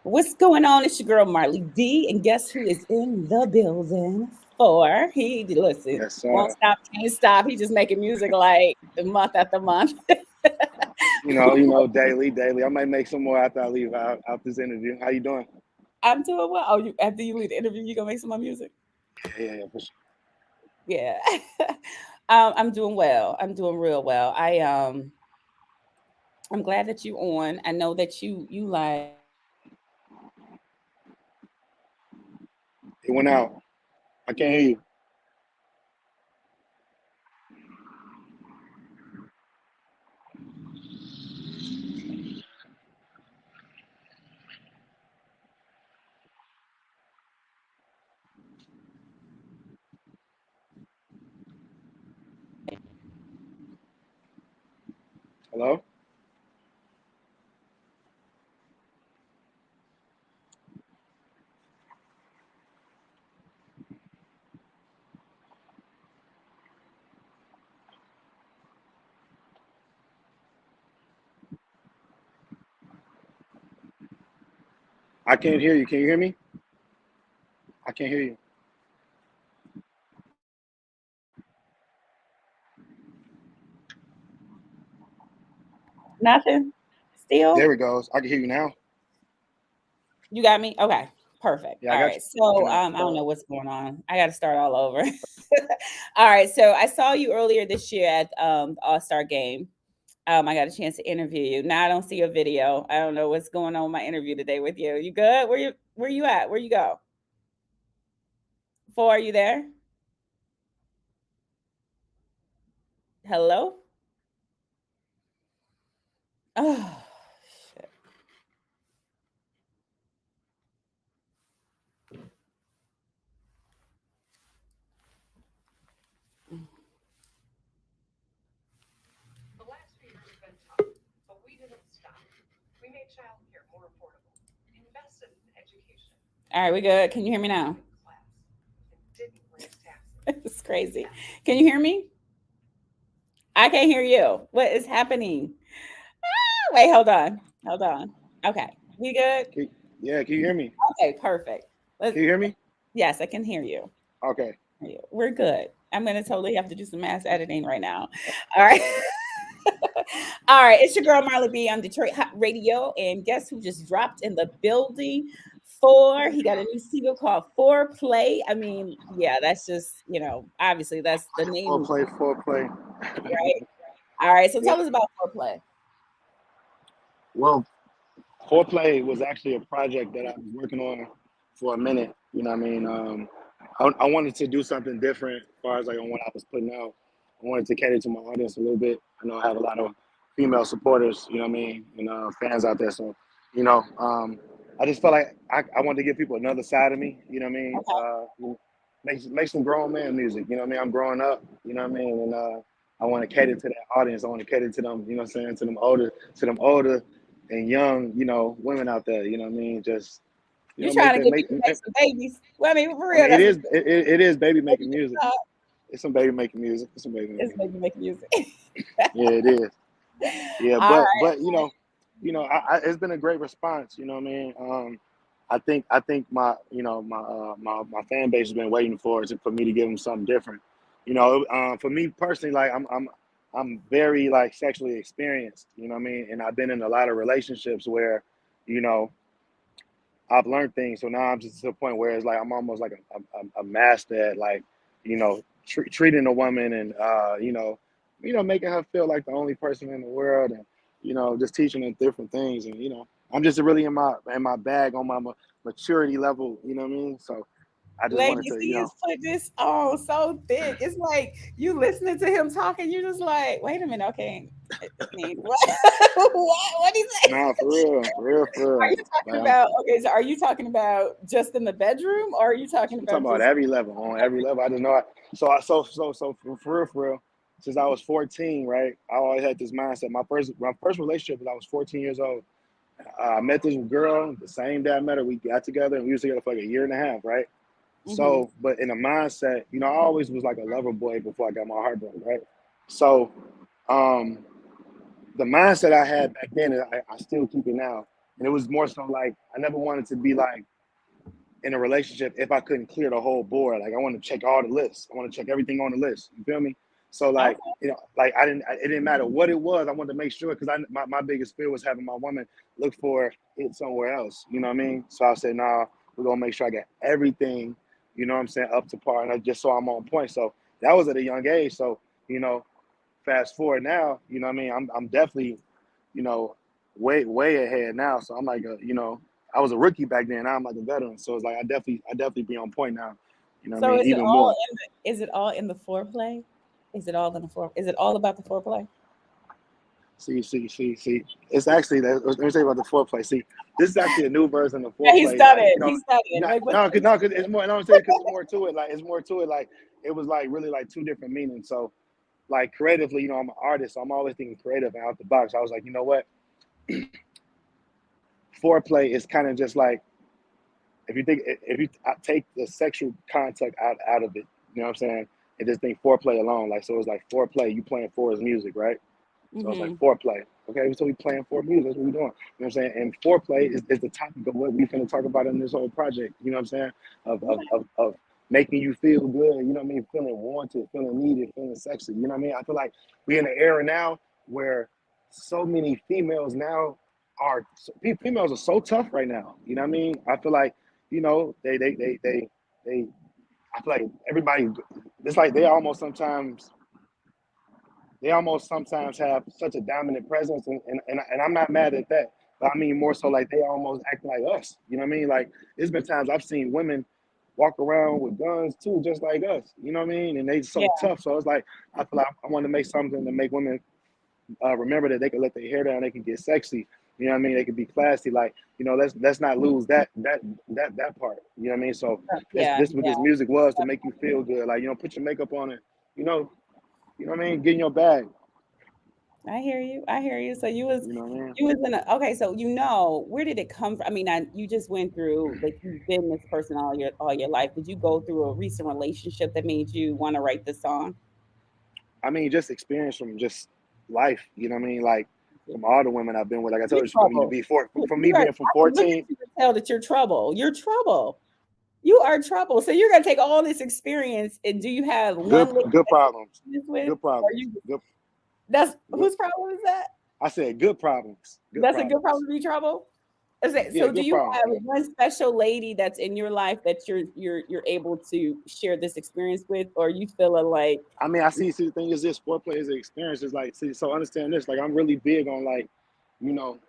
What's going on? It's your girl M.A.R.L.E.E.B, and guess who is in the building? For he listen, Yes, won't sir. stop, can't stop. He just making music like month after month. Daily. I might make some more after I leave out this interview. How you doing? I'm doing well. Oh, you after you leave the interview, you gonna make some more music? Yeah, for sure. Yeah. I'm doing well. I'm doing real well. I'm glad that you on. I know that you like It went out. I can't hear you. Hello? I can't hear you. Can you hear me? I can't hear you. nothing. Still, There it goes. I can hear you now. you got me. Okay, perfect. Yeah, I All got right. you. So Now. I don't know what's going on. I got to start all over. All right. So I saw you earlier this year at the All Star game. I got a chance to interview you. Now I don't see a video. I don't know what's going on with my interview today with you. You good? Where you at? Where you go? For are you there? Hello? Oh shit. All right, we good. Can you hear me now? It's crazy. Can you hear me? I can't hear you. What is happening? Wait, hold on. Hold on. Okay. We good? Can, yeah, can you hear me? Okay, perfect. Let's Can you hear me? yes, I can hear you. Okay. We're good. I'm gonna totally have to do some mass editing right now. All right. All right, it's your girl M.A.R.L.E.E.B on Detroit Hot Radio, and guess who just dropped in the building? For he got a new single called PhorPlay. I mean, yeah, that's just obviously that's the name, Four play. right? All right, so Yeah. tell us about PhorPlay. Well, foreplay was actually a project that I was working on for a minute. You know what I mean? I wanted to do something different as far as like on what I was putting out. I wanted to cater to my audience a little bit. I know I have a lot of female supporters, you know what I mean, and fans out there. So, I just felt like I wanted to give people another side of me, you know what I mean? Okay. Make some grown man music, you know what I mean? I'm growing up, you know what I mean? And I want to cater to that audience. I want to cater to them, you know what I'm saying, to them older and young, women out there, you know what I mean? Just, You make trying to that get me make. to make some babies? Well, I mean, for I real, mean, that's it is baby what making you music. thought. It's some baby making music. It's some baby making It's music. making music. Yeah, it is. Yeah, All but it's been a great response. You know what I mean? I think my fan base has been waiting for me to give them something different. For me personally, like I'm very like sexually experienced. You know what I mean? And I've been in a lot of relationships where, you know, I've learned things. So now I'm just to the point where it's like I'm almost like a master at like, treating a woman and making her feel like the only person in the world, and just teaching her different things. And I'm just really in my bag on my maturity level. You know what I mean? So I just wanted ladies, to, he is putting this on so thick. It's like you listening to him talking, you're just like, wait a minute, okay. I mean, what? What is it? nah, for real, for real, for Are real. you talking Like, about okay? So, are you talking about just in the bedroom, or are you talking I'm talking about about just every level, on every level. I just know. So for real. Since I was 14, right? I always had this mindset. My first relationship was I was 14 years old. I met this girl the same day I met her. We got together and we was together for like a year and a half, right? hmm So, but in a mindset, I always was like a lover boy before I got my heart broken, right? So, um, the mindset I had back then, and I still keep it now. And it was more so like I never wanted to be like in a relationship if I couldn't clear the whole board. Like I want to check all the lists. I want to check everything on the list. You feel me? So like, Okay. like it didn't matter what it was. I wanted to make sure because my biggest fear was having my woman look for it somewhere else. You know what I mean? So I said, nah, we're gonna make sure I get everything. You know what I'm saying, up to par, and I just so I'm on point. So that was at a young age. So you know, fast forward now, you know what I mean? I'm definitely, you know, way ahead now. So I'm like I was a rookie back then. Now I'm like a veteran. So it's like I definitely be on point now. You know what I So mean? Even more. is it all in the foreplay? Is it all in the fore? Is it all about the foreplay? See. It's actually that. Let me say about the foreplay. See, this is actually a new version of Yeah, he foreplay. Like studied. He studied. Like what? cause it's more. No, I'm saying because it's more to it. Like it's more to it. Like it was like really like two different meanings. So like creatively, I'm an artist, so I'm always thinking creative and out the box. I was like, you know what? Foreplay is kind of just like if you take the sexual contact out of it, you know what I'm saying, and just think foreplay alone. Like so, it's like foreplay. You playing for is music, right? So it's like Mm-hmm. foreplay. Okay, so we playing for music. That's what we doing. You know what I'm saying? And foreplay is the topic of what we finna talk about in this whole project. You know what I'm saying? Of making you feel good. You know what I mean? Feeling wanted, feeling needed, feeling sexy. You know what I mean? I feel like we're in an era now where so many females now females are so tough right now. You know what I mean? I feel like they I feel like everybody. It's like they almost sometimes have such a dominant presence, and I'm not mad at that. But I mean more so like they almost act like us. You know what I mean? Like there's been times I've seen women walk around with guns too, just like us. You know what I mean? And they Yeah. so tough. So it's like I feel like I want to make something to make women remember that they can let their hair down, they can get sexy. You know what I mean? They can be classy. Like let's not lose that part. You know what I mean? So Yeah. this what this music was to make you feel good. Like put your makeup on it. You know, you know what I mean? Get in your bag. I hear you. I hear you. So You know what I mean? you was in a okay. So where did it come from? I mean, you just went through like you've been this person all your life. Did you go through a recent relationship that made you want to write this song? I mean, just experience from just life. You know what I mean? Like from all the women I've been with. Like I You're told you, from me to trouble. be four, from me You are. being from I can look at 14. you and tell that you're trouble. You're trouble. You are trouble. So you're gonna take all this experience and do you have Good one lady good that you problems. do this with, Good or problems. you? Good That's good. whose problem is that? I said good problems. Good That's a good problem problems. to be trouble. Is it, Yeah, so do good you problems. have one special lady that's in your life that you're able to share this experience with, or you feeling like I mean, I see. See, the thing is, this foreplay is an experience. Is like, see, so understand this. Like, I'm really big on like, you know,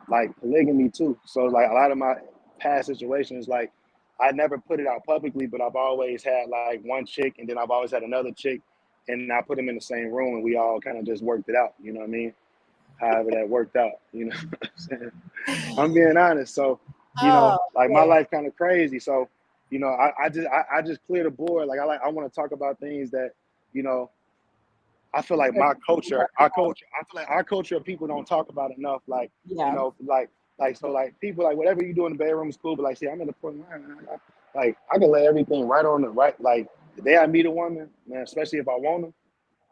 like polygamy too. So like, a lot of my past situations, like, I never put it out publicly, but I've always had like one chick, and then I've always had another chick, and I put them in the same room, and we all kind of just worked it out. You know what I mean? However that worked out. You know what I'm saying? I'm being honest. So, oh like my yeah, life kind of crazy. So, I just clear the board. I want to talk about things that, you know, I feel like my culture, I feel like our culture of people don't talk about enough. Like, yeah, so like people like whatever you do in the bedroom is cool, but like, see, I'm in the point, like I can lay everything right on the right. Like the day I meet a woman, man, especially if I want her,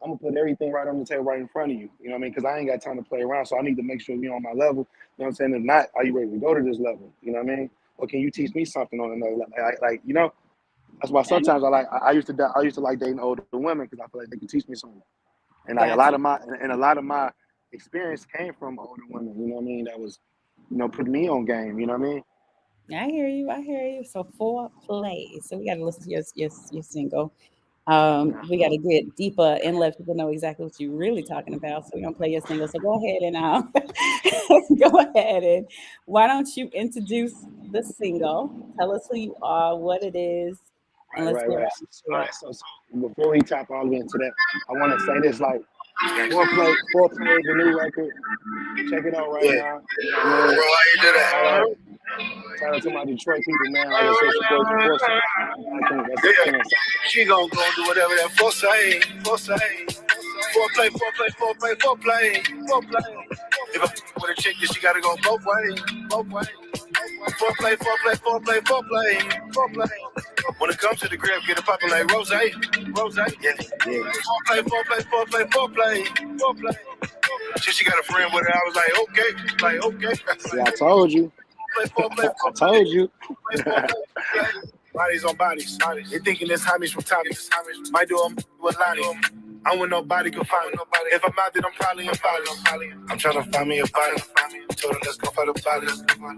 I'm gonna put everything right on the table right in front of you. You know what I mean? Because I ain't got time to play around. So I need to make sure you're on my level. You know what I'm saying? If not, are you ready to go to this level? You know what I mean? Or can you teach me something on another level? That's why yeah, sometimes I used to like dating older women because I feel like they can teach me something. And like got you. a lot of my experience came from older women. You know what I mean? That was, putting me on game. You know what I mean? I hear you. I hear you. So four plays. So we got to listen to your single. We got to get deeper and let people know exactly what you're really talking about. So we're gonna play your single. So go ahead and go ahead and why don't you introduce the single? Tell us who you are, what it is, and let's get Right. right All into it. right. So before we tap all into that, I want to say this: like, foreplay is a new record. Check it out right Yeah. now. You know what I Bro, mean? how you do Shout that? out, shout out to my Detroit people, man. Like I said, it's your boy Force. I think that's Yeah. 10 on Southside. She gon' go do whatever that force say. Foreplay, foreplay. If I with a chick, then she gotta go both ways. Foreplay. When it comes to the grip, get it poppin' like rose. Yeah. Yeah. Foreplay. She got a friend with her. I was like, okay. See, I told you. Play, I told you. Bodies on bodies. They thinking it's homies from Tommies. Might do them with Lonnie. I'm with nobody can find me. If I'm out there, I'm probably in Bali. I'm trying to find me a body. Told her let's go for the body.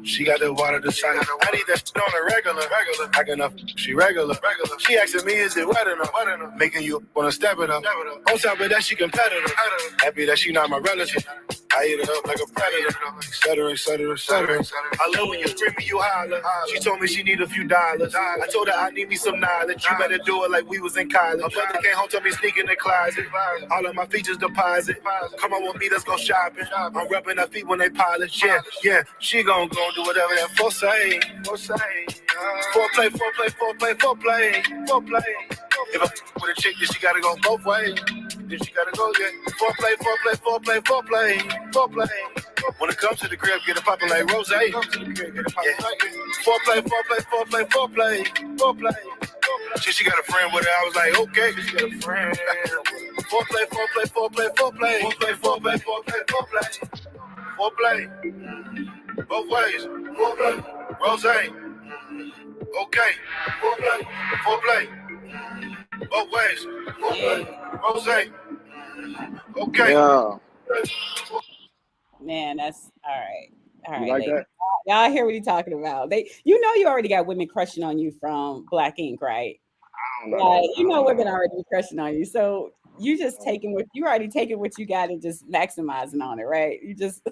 She got the water to shine. I need that shit on a regular. I can enough. She regular. She asking me, is it wet enough? Making you wanna step it up. On top of that, she competitive. Happy that she not my relative. I eat it up like a predator, etc. I love when you scream and you holler. She told me she need a few dollars. I told her I need me some knowledge. You better do it like we was in college. My brother came home, told me sneak in the closet. All of my features deposit. Come on with me, let's go shopping. I'm rubbing her feet when they polish. Yeah. She gon' do whatever that PHOR say. PhorPlay. If I with a chick, then she gotta go both ways. Then she gotta go, yeah. PhorPlay. When it comes to the crib, get it poppin' like Rose. Yeah. PhorPlay. She got a friend with her. I was like, okay. She got a friend. PhorPlay. Both ways. Rose. Okay. PhorPlay. Both ways. Rose. Okay. Yeah. Man, that's all right. All You right, like ladies. that? Y'all hear what he's talking about. You already got women crushing on you from Black Ink, right? I don't know. Women already be crushing on you. So you just you already taking what you got and just maximizing on it, right? You just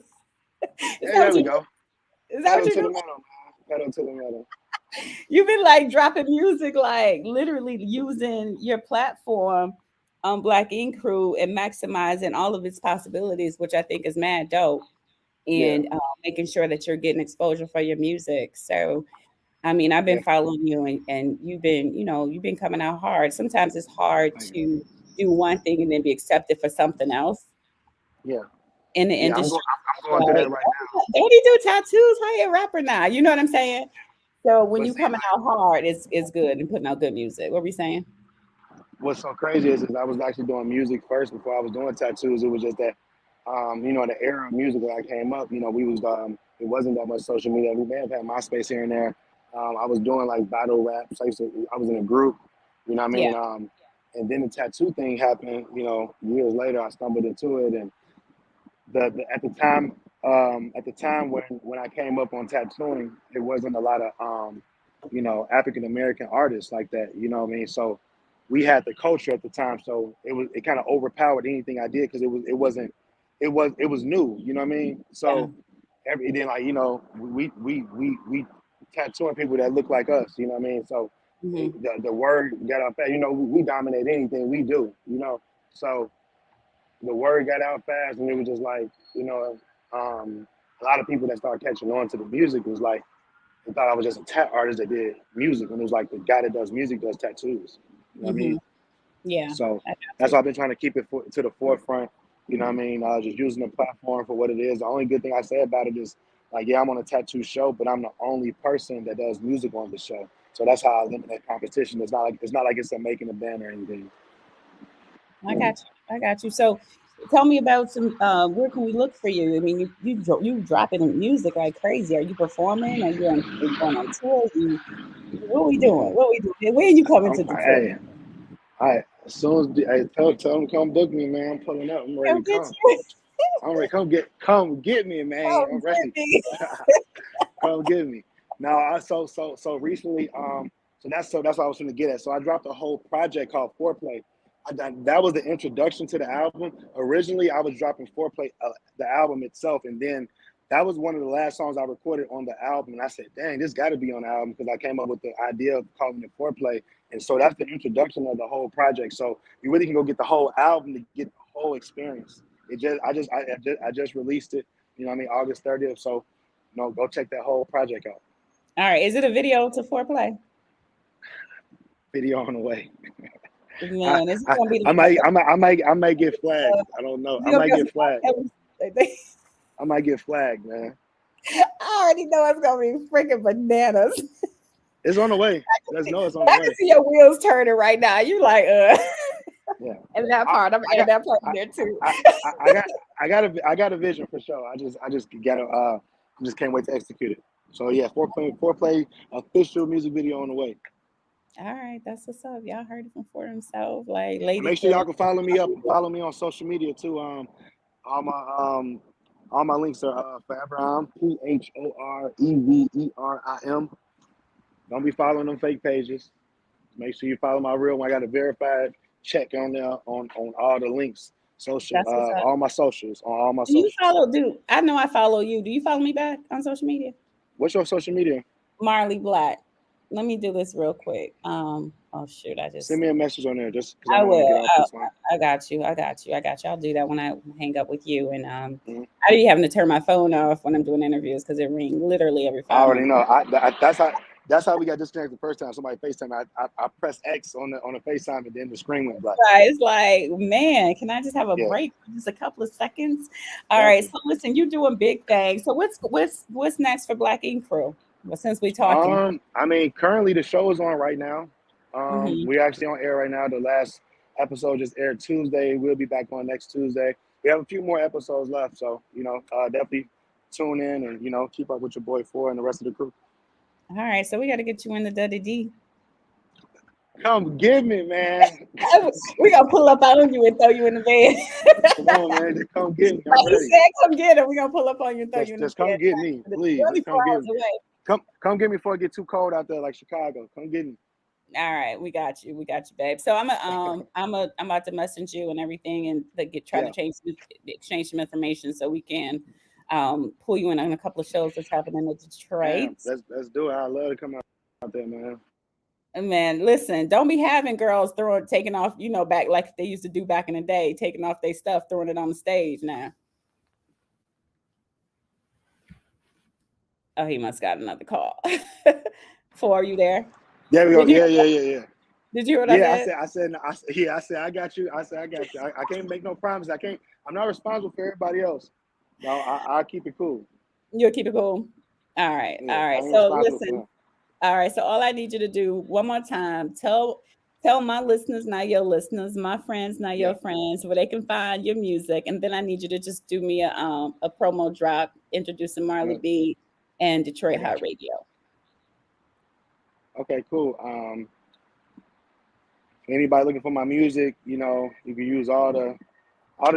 There we go. Is that what you're doing? Pedal to the metal. You've been like dropping music, like literally using your platform on Black Ink Crew and maximizing all of its possibilities, which I think is mad dope. And making sure that you're getting exposure for your music. So, I mean, I've been following you and you've been coming out hard. Sometimes it's hard to do one thing and then be accepted for something else. Yeah. In the industry. I'm going through that right now. Don't he do tattoos? How you a rapper now? You know what I'm saying? So when you coming out hard, it's good and putting out good music. What were you saying? What's so crazy is I was actually doing music first before I was doing tattoos. It was just that, the era of music when I came up, we was, it wasn't that much social media. We may have had MySpace here and there. I was doing like battle raps. I was in a group, you know what I mean? Yeah. And then the tattoo thing happened, years later, I stumbled into it. And at the time when I came up on tattooing, it wasn't a lot of, African American artists like that, you know what I mean? So we had the culture at the time. So it kind of overpowered anything I did because it was new, you know what I mean? So we tattooing people that look like us, you know what I mean? So the word got out fast, we dominate anything we do, so the word got out fast and it was just like, a lot of people that started catching on to the music was like, they thought I was just a tat artist that did music, and it was like the guy that does music does tattoos, you know what I mean? Yeah. So that's why I've been trying to keep it to the forefront. You know what I mean? Just using the platform for what it is. The only good thing I say about it is, like, yeah, I'm on a tattoo show, but I'm the only person that does music on the show. So that's how I limit that competition. It's not like it's a making a band or anything. I got you. So tell me about some. Where can we look for you? I mean, you dropping music like crazy. Are you performing? Are you going on tour? What are we doing? Where are you coming to Detroit? As soon as tell them come book me, man. I'm pulling up. I'm ready to come. I'm ready. Come get me, man. I'm ready. Come get me. Now, so recently, so that's what I was trying to get at. So I dropped a whole project called PhorPlay. That was the introduction to the album. Originally, I was dropping PhorPlay, the album itself, and then that was one of the last songs I recorded on the album. And I said, dang, this got to be on the album because I came up with the idea of calling it PhorPlay. And so that's the introduction of the whole project. So you really can go get the whole album to get the whole experience. I just released it, you know what I mean, August 30th. So, go check that whole project out. All right. Is it a video to PhorPlay? Video on the way. Man, it's gonna be. I might get flagged. I don't know. I might get flagged. I might get flagged, man. I already know it's gonna be freaking bananas. It's on the way. Let's know it's on I the way. can see your wheels turning right now. You like, Yeah. And that I, part, I'm I adding got that part in I, there too. I got I got a vision for sure. I just gotta I just can't wait to execute it. So yeah, foreplay official music video on the way. All right, that's what's up. Y'all heard it from for himself. Like And ladies make sure really y'all can follow me up and follow me on social media too. All my all my links are Foreverim, PHOREVERIM. Don't be following them fake pages. Make sure you follow my real one. I got a verified check on there on all the links, social, that's what's up. all my socials, on all my Do you socials. follow I know I follow you. Do you follow me back on social media? What's your social media? Marley Black. Let me do this real quick. Oh shoot, Send me a message on there just because I I don't want to will. get off this line. I got you. I got you. I got you. I'll do that when I hang up with you. And Mhm. I be having to turn my phone off when I'm doing interviews because it rings literally every I 5 already minutes. know. That's how we got disconnected the first time. Somebody FaceTime. I pressed X on the FaceTime and then the screen went black. Right. It's like, man, can I just have a Yeah, break for just a couple of seconds? All right. exactly. So listen, you're doing big things. So what's next for Black Ink Crew? Well, since we talking. I mean, currently the show is on right now. Hmm. We're actually on air right now. The last episode just aired Tuesday. We'll be back on next Tuesday. We have a few more episodes left, so definitely tune in and keep up with your boy Four and the rest of the crew. All right. So we got to get you in the D. Come get me, man. We gonna pull up on you and throw you in the bed. Come on, man. Just come get me. I'm Like he ready. said, come get him. We're gonna pull up on you and throw you in the Just come bed. get me, It's please. Just 24 come get hours me. away. Come get me before it get too cold out there, like Chicago. Come get me. All right, we got you. We got you, babe. So I'm about to message you and everything and try to Yeah, exchange some information so we can pull you in on a couple of shows that's happening in Detroit. man. Let's do it. I love to come out there, man. And man, listen, don't be having girls taking off, back like they used to do back in the day, taking off their stuff, throwing it on the stage now. Oh, he must got another call. Four, are you there? There we go. Did you Yeah. did you hear what I Yeah, said? I said, I got you. I said, I got you. I can't make no promises. I'm not responsible for everybody else. No, I'll keep it cool. You'll keep it cool. All right. Yeah, All I right. ain't So responsible for listen. him. All right. So all I need you to do one more time, tell my listeners, not your listeners, my friends, not Yeah, your friends, where they can find your music. And then I need you to just do me a promo drop introducing Marley yeah. B and I Detroit got Hot you. Radio. Okay, cool. Anybody looking for my music, you can use all the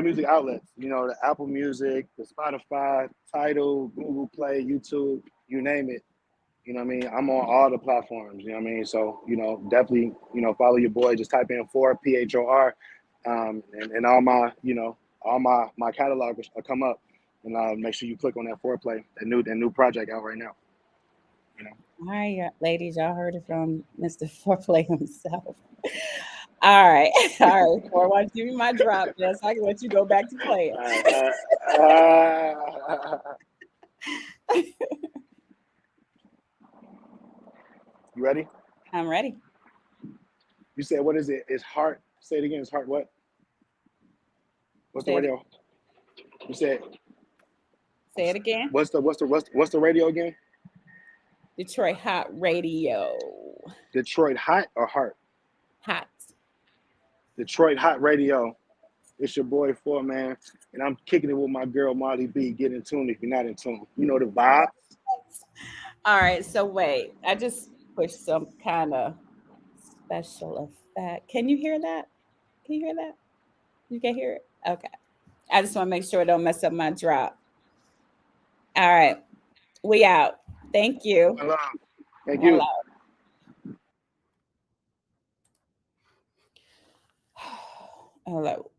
music outlets. The Apple Music, the Spotify, Tidal, Google Play, YouTube, you name it. You know what I mean? I'm on all the platforms, you know what I mean? So, definitely, follow your boy. Just type in for PHOR. And all my catalog will come up. And make sure you click on that foreplay, that new project out right now. You know. All right, ladies, y'all heard it from Mr. Foreplay himself. All right. All right. Four, why don't you give me my drop there so I can let you go back to playing? You ready? I'm ready. You said what is it? It's heart. Say it again. It's heart what? What's the Say it, radio? You said say it again. what's the radio again? Detroit Hot Radio. Detroit Hot or Heart? Hot. Detroit Hot Radio. It's your boy Four Man, and I'm kicking it with my girl M.A.R.L.E.E.B. Get in tune if you're not in tune. You know the vibe. All right. So wait, I just pushed some kind of special effect. Can you hear that? Can you hear that? You can hear it? Okay. I just want to make sure it don't mess up my drop. All right. We out. Thank you. One love. Thank One you. love. Hello.